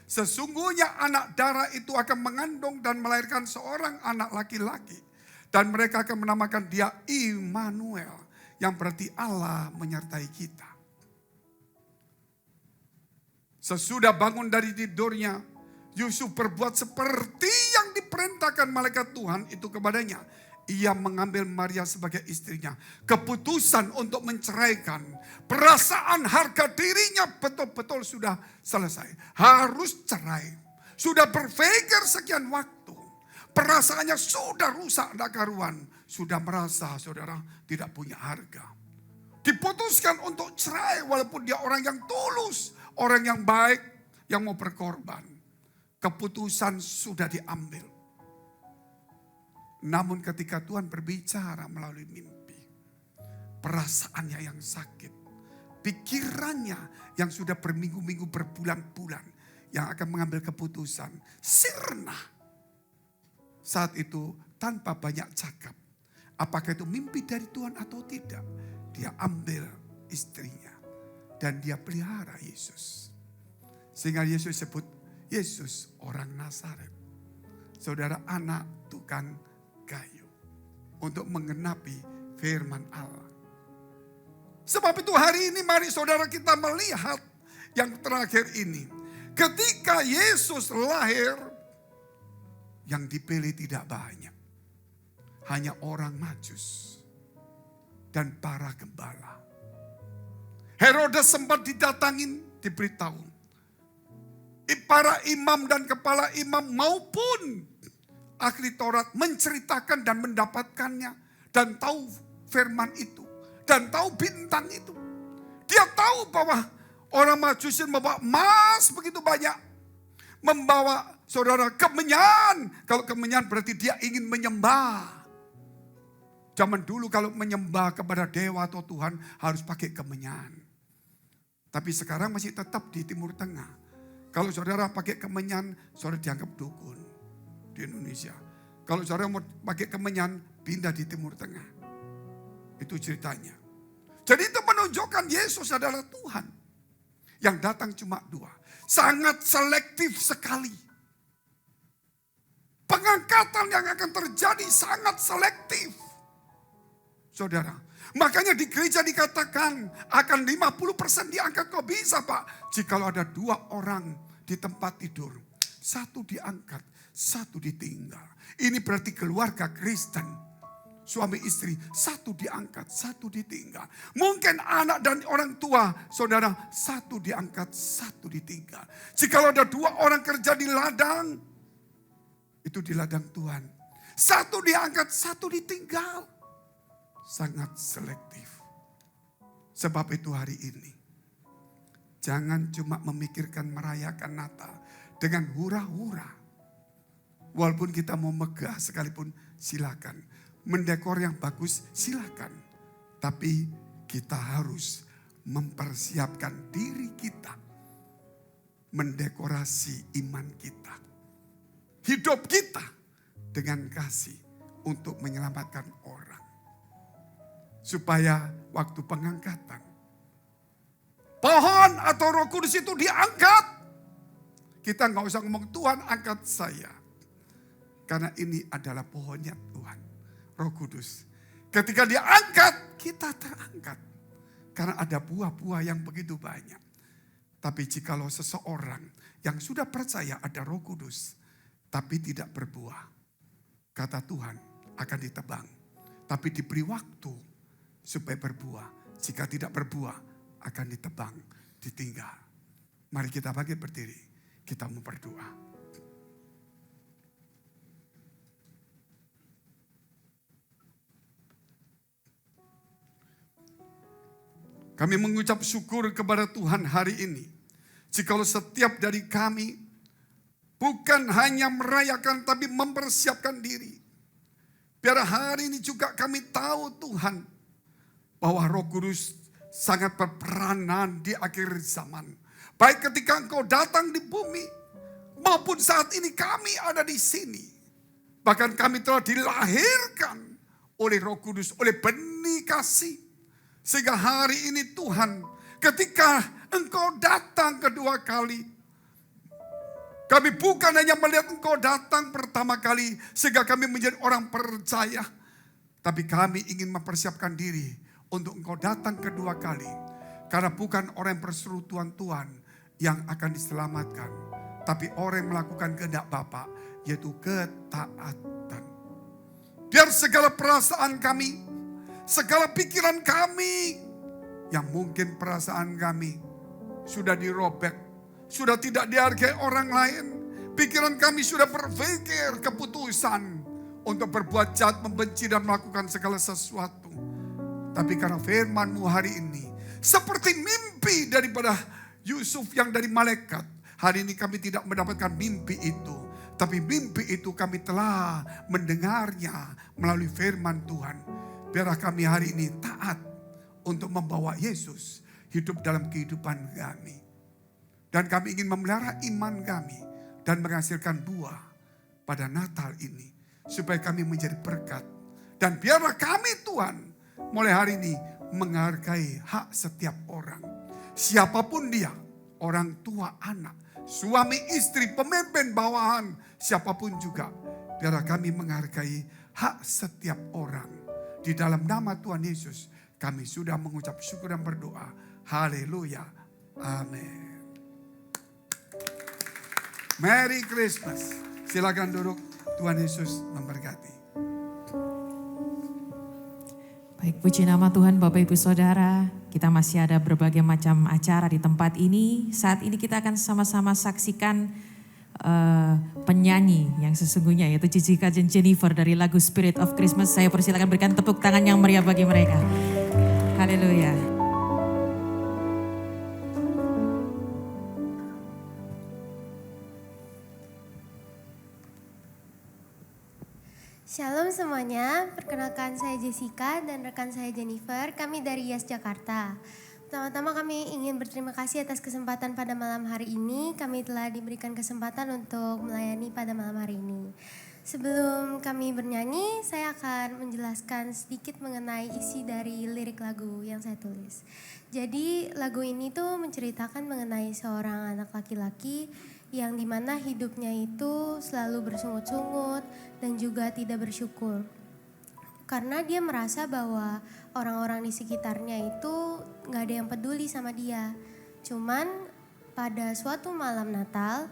Sesungguhnya anak darah itu akan mengandung dan melahirkan seorang anak laki-laki. Dan mereka akan menamakan dia Immanuel. Yang berarti Allah menyertai kita. Sesudah bangun dari tidurnya, Yusuf berbuat seperti yang diperintahkan malaikat Tuhan itu kepadanya. Ia mengambil Maria sebagai istrinya. Keputusan untuk menceraikan, perasaan harga dirinya betul-betul sudah selesai. Harus cerai. Sudah berpikir sekian waktu. Perasaannya sudah rusak tak karuan. Sudah merasa saudara tidak punya harga. Diputuskan untuk cerai walaupun dia orang yang tulus. orang yang baik yang mau berkorban. Keputusan sudah diambil. Namun ketika Tuhan berbicara melalui mimpi, perasaannya yang sakit, pikirannya yang sudah berminggu-minggu, berbulan-bulan, yang akan mengambil keputusan, sirna. Saat itu tanpa banyak cakap, apakah itu mimpi dari Tuhan atau tidak, dia ambil istrinya dan dia pelihara Yesus. Sehingga Yesus sebut Yesus orang Nazaret. Saudara, anak tukang kayu. Untuk menggenapi firman Allah. Sebab itu hari ini mari saudara kita melihat yang terakhir ini. Ketika Yesus lahir, yang dipilih tidak banyak. Hanya orang Majus dan para gembala. Herodes sempat didatangin, diberitahu. Para imam dan kepala imam maupun ahli Taurat menceritakan dan mendapatkannya. Dan tahu firman itu. Dan tahu bintang itu. Dia tahu bahwa orang Majusi membawa emas begitu banyak. Membawa saudara kemenyan. Kalau kemenyan berarti dia ingin menyembah. Zaman dulu kalau menyembah kepada dewa atau Tuhan harus pakai kemenyan. Tapi sekarang masih tetap di Timur Tengah. Kalau saudara pakai kemenyan, saudara dianggap dukun di Indonesia. Kalau saudara mau pakai kemenyan, pindah di Timur Tengah. Itu ceritanya. Jadi itu menunjukkan Yesus adalah Tuhan. Yang datang cuma 2. Sangat selektif sekali. Pengangkatan yang akan terjadi sangat selektif. Saudara, makanya di gereja dikatakan akan 50% diangkat. Kok bisa Pak? Jikalau ada 2 orang di tempat tidur. 1 diangkat, 1 ditinggal. Ini berarti keluarga Kristen. Suami istri, 1 diangkat, 1 ditinggal. Mungkin anak dan orang tua, saudara, 1 diangkat, 1 ditinggal. Jikalau ada 2 orang kerja di ladang, itu di ladang Tuhan. 1 diangkat, 1 ditinggal. Sangat selektif. Sebab itu hari ini, jangan cuma memikirkan merayakan Natal dengan hura-hura. Walaupun kita mau megah sekalipun silakan. Mendekor yang bagus silakan. Tapi kita harus mempersiapkan diri kita. Mendekorasi iman kita. Hidup kita dengan kasih untuk menyelamatkan orang. Supaya waktu pengangkatan, pohon atau Roh Kudus itu diangkat. Kita nggak usah ngomong Tuhan angkat saya. Karena ini adalah pohonnya Tuhan, Roh Kudus. Ketika dia angkat, kita terangkat. Karena ada buah-buah yang begitu banyak. Tapi jikalau seseorang yang sudah percaya ada Roh Kudus, tapi tidak berbuah, kata Tuhan akan ditebang. Tapi diberi waktu supaya berbuah. Jika tidak berbuah, akan ditebang, ditinggal. Mari kita bangkit berdiri. Kita mau berdoa. Kami mengucap syukur kepada Tuhan hari ini. Jikalau setiap dari kami bukan hanya merayakan tapi mempersiapkan diri. Biar hari ini juga kami tahu Tuhan, bahwa Roh Kudus sangat berperanan di akhir zaman. Baik ketika Engkau datang di bumi, maupun saat ini kami ada di sini. Bahkan kami telah dilahirkan oleh Roh Kudus, oleh benih kasih. Sehingga hari ini Tuhan, ketika Engkau datang kedua kali, kami bukan hanya melihat Engkau datang pertama kali, sehingga kami menjadi orang percaya. Tapi kami ingin mempersiapkan diri untuk Engkau datang kedua kali. Karena bukan orang yang berseru Tuhan yang akan diselamatkan. Tapi orang yang melakukan kehendak Bapa, yaitu ketaatan. Biar segala perasaan kami, segala pikiran kami, yang mungkin perasaan kami sudah dirobek, sudah tidak dihargai orang lain. Pikiran kami sudah berpikir keputusan untuk berbuat jahat, membenci dan melakukan segala sesuatu. Tapi karena firman-Mu hari ini, seperti mimpi daripada Yusuf yang dari malaikat. Hari ini kami tidak mendapatkan mimpi itu. Tapi mimpi itu kami telah mendengarnya melalui firman Tuhan. Biarlah kami hari ini taat untuk membawa Yesus hidup dalam kehidupan kami. Dan kami ingin memelihara iman kami dan menghasilkan buah pada Natal ini. Supaya kami menjadi berkat. Dan biarlah kami Tuhan mulai hari ini menghargai hak setiap orang. Siapapun dia, orang tua, anak, suami, istri, pemimpin bawahan, siapapun juga. Biarlah kami menghargai hak setiap orang. Di dalam nama Tuhan Yesus, kami sudah mengucap syukur dan berdoa. Haleluya. Amin. Merry Christmas. Silakan duduk. Tuhan Yesus memberkati. Baik, puji nama Tuhan Bapak Ibu Saudara. Kita masih ada berbagai macam acara di tempat ini. Saat ini kita akan sama-sama saksikan penyanyi yang sesungguhnya yaitu Jessica dan Jennifer dari lagu Spirit of Christmas. Saya persilakan berikan tepuk tangan yang meriah bagi mereka. Haleluya. Shalom semuanya, perkenalkan saya Jessica dan rekan saya Jennifer, kami dari Yes Jakarta. Pertama-tama kami ingin berterima kasih atas kesempatan pada malam hari ini, kami telah diberikan kesempatan untuk melayani pada malam hari ini. Sebelum kami bernyanyi, saya akan menjelaskan sedikit mengenai isi dari lirik lagu yang saya tulis. Jadi lagu ini tuh menceritakan mengenai seorang anak laki-laki yang dimana hidupnya itu selalu bersungut-sungut dan juga tidak bersyukur. Karena dia merasa bahwa orang-orang di sekitarnya itu gak ada yang peduli sama dia. Cuman pada suatu malam Natal,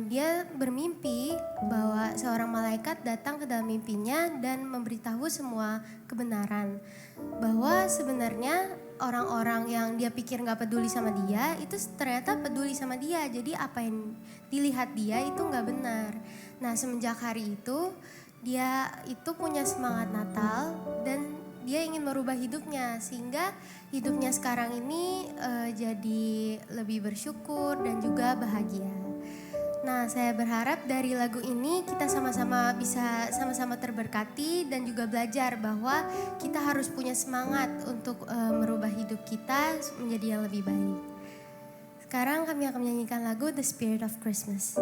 dia bermimpi bahwa seorang malaikat datang ke dalam mimpinya dan memberitahu semua kebenaran. Bahwa sebenarnya orang-orang yang dia pikir gak peduli sama dia itu ternyata peduli sama dia. Jadi apa yang dilihat dia itu gak benar. Nah semenjak hari itu dia itu punya semangat Natal dan dia ingin merubah hidupnya. Sehingga hidupnya sekarang ini jadi lebih bersyukur dan juga bahagia. Nah, saya berharap dari lagu ini kita sama-sama bisa sama-sama terberkati dan juga belajar bahwa kita harus punya semangat untuk merubah hidup kita menjadi yang lebih baik. Sekarang kami akan menyanyikan lagu The Spirit of Christmas.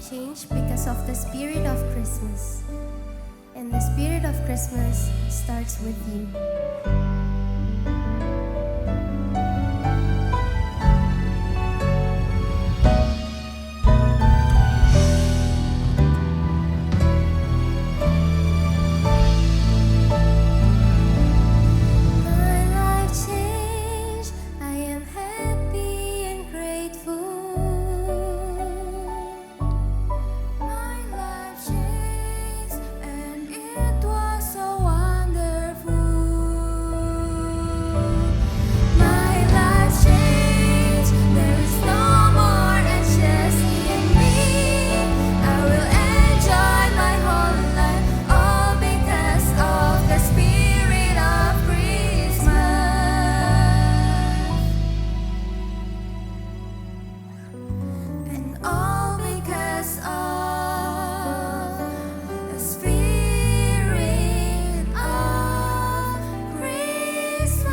change because of the spirit of Christmas. And the spirit of Christmas starts with you. My life changed, I am happy and grateful. My life changed and it was so wonderful. My life changed, there is no more anxiety in me. I will enjoy my whole life, all because of the spirit of Christmas. And all because of the spirit of Christmas.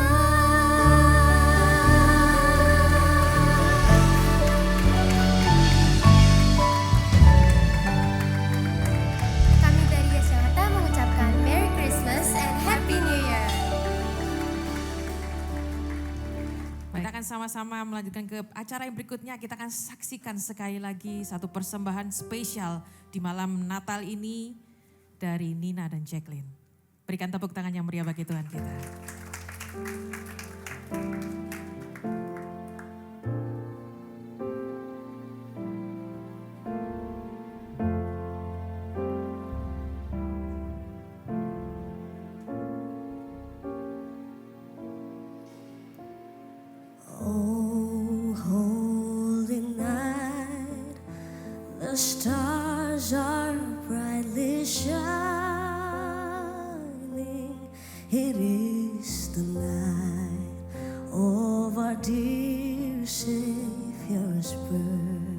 Kami dari Yes Jakarta mengucapkan Merry Christmas and Happy New Year. Kita akan sama-sama melanjutkan ke acara yang berikutnya. Kita akan saksikan sekali lagi satu persembahan spesial di malam Natal ini dari Nina dan Jacqueline. Berikan tepuk tangan yang meriah bagi Tuhan kita. Oh, holy night, the stars are brightly shining. It is the night of our dear Savior's birth.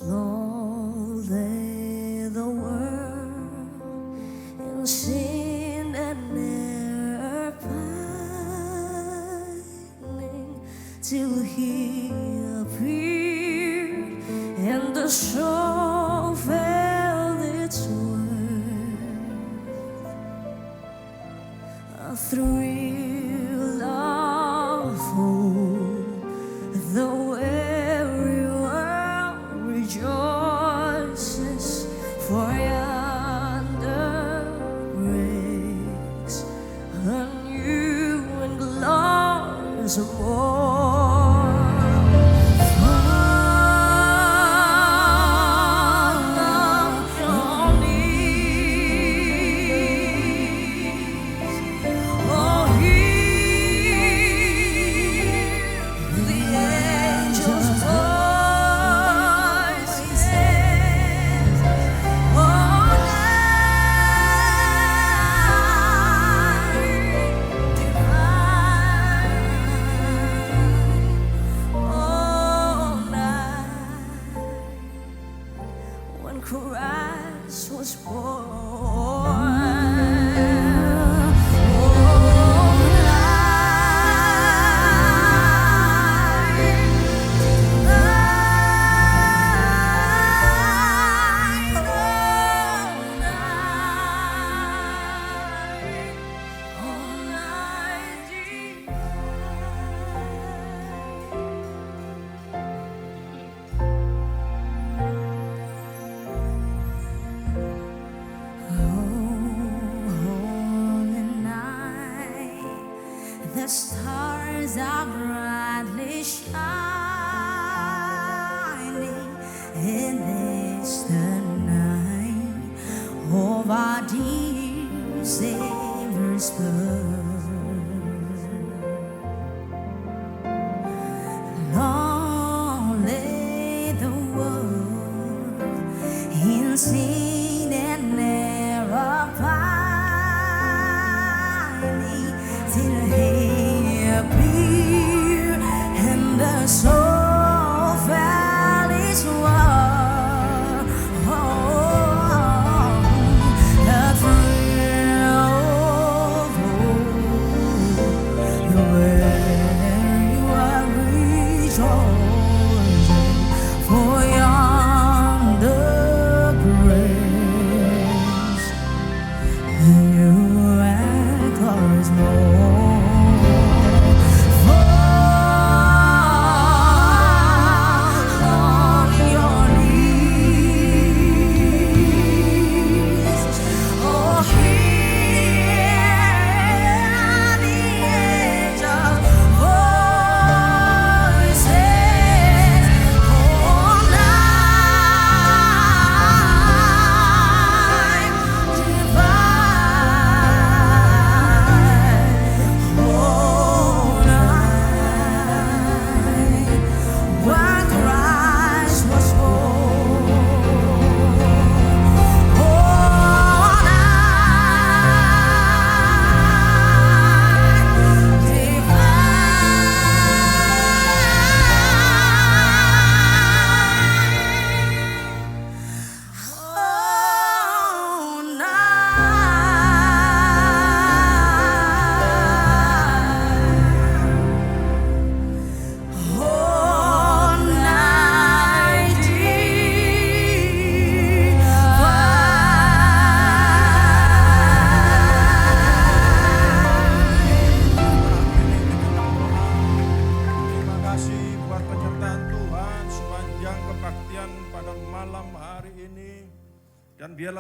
Long lay the world in sin and error pining, till He appeared and the soul felt its worth. A thrill of hope, the weary world rejoices, for yonder breaks a new and glorious morn. Fall on your knees. Oh, hear the angels' voices. Oh, night divine. Oh, night when Christ was born. The stars are brightly shining, and it's the night of our dear Savior's birth. Long lay the world in sin and error pining, till He appeared and the soul felt its worth. Oh, the thrill of hope,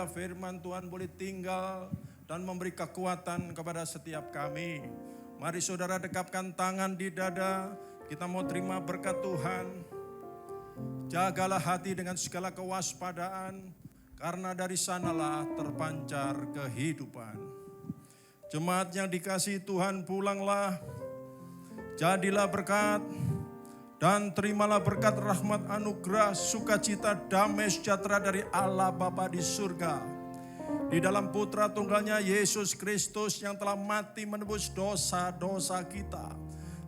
supaya firman Tuhan boleh tinggal dan memberi kekuatan kepada setiap kami. Mari saudara dekapkan tangan di dada, kita mau terima berkat Tuhan. Jagalah hati dengan segala kewaspadaan, karena dari sanalah terpancar kehidupan. Jemaat yang dikasihi Tuhan, pulanglah, jadilah berkat, dan terimalah berkat rahmat anugerah, sukacita, damai sejahtera dari Allah Bapa di surga. Di dalam putra tunggalnya Yesus Kristus yang telah mati menebus dosa-dosa kita.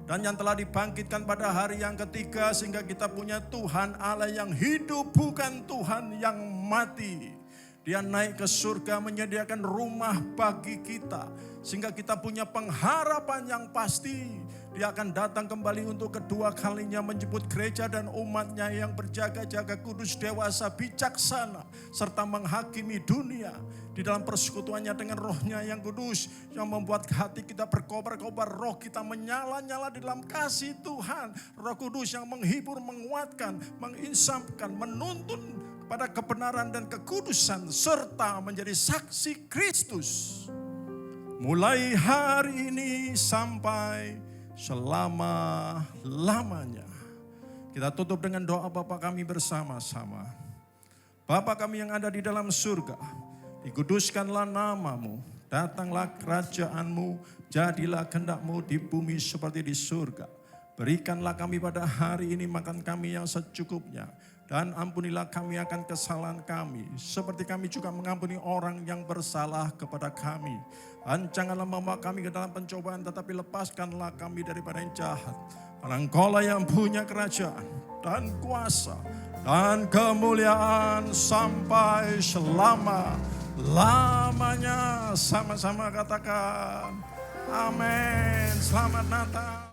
Dan yang telah dibangkitkan pada hari yang ketiga sehingga kita punya Tuhan Allah yang hidup, bukan Tuhan yang mati. Dia naik ke surga menyediakan rumah bagi kita. Sehingga kita punya pengharapan yang pasti. Dia akan datang kembali untuk kedua kalinya menjemput gereja dan umatnya yang berjaga-jaga kudus, dewasa, bijaksana. Serta menghakimi dunia. Di dalam persekutuannya dengan rohnya yang kudus. Yang membuat hati kita berkobar-kobar, roh kita menyala-nyala di dalam kasih Tuhan. Roh kudus yang menghibur, menguatkan, menginsapkan, menuntun pada kebenaran dan kekudusan. Serta menjadi saksi Kristus. Mulai hari ini sampai selama-lamanya. Kita tutup dengan doa Bapa kami bersama-sama. Bapa kami yang ada di dalam surga, dikuduskanlah namamu, datanglah kerajaanmu, jadilah kehendak-mu di bumi seperti di surga. Berikanlah kami pada hari ini makan kami yang secukupnya. Dan ampunilah kami akan kesalahan kami, seperti kami juga mengampuni orang yang bersalah kepada kami. Dan janganlah membawa kami ke dalam pencobaan, tetapi lepaskanlah kami daripada yang jahat. Karena Engkaulah yang punya kerajaan dan kuasa dan kemuliaan sampai selama-lamanya. Sama-sama katakan, amin. Selamat Natal.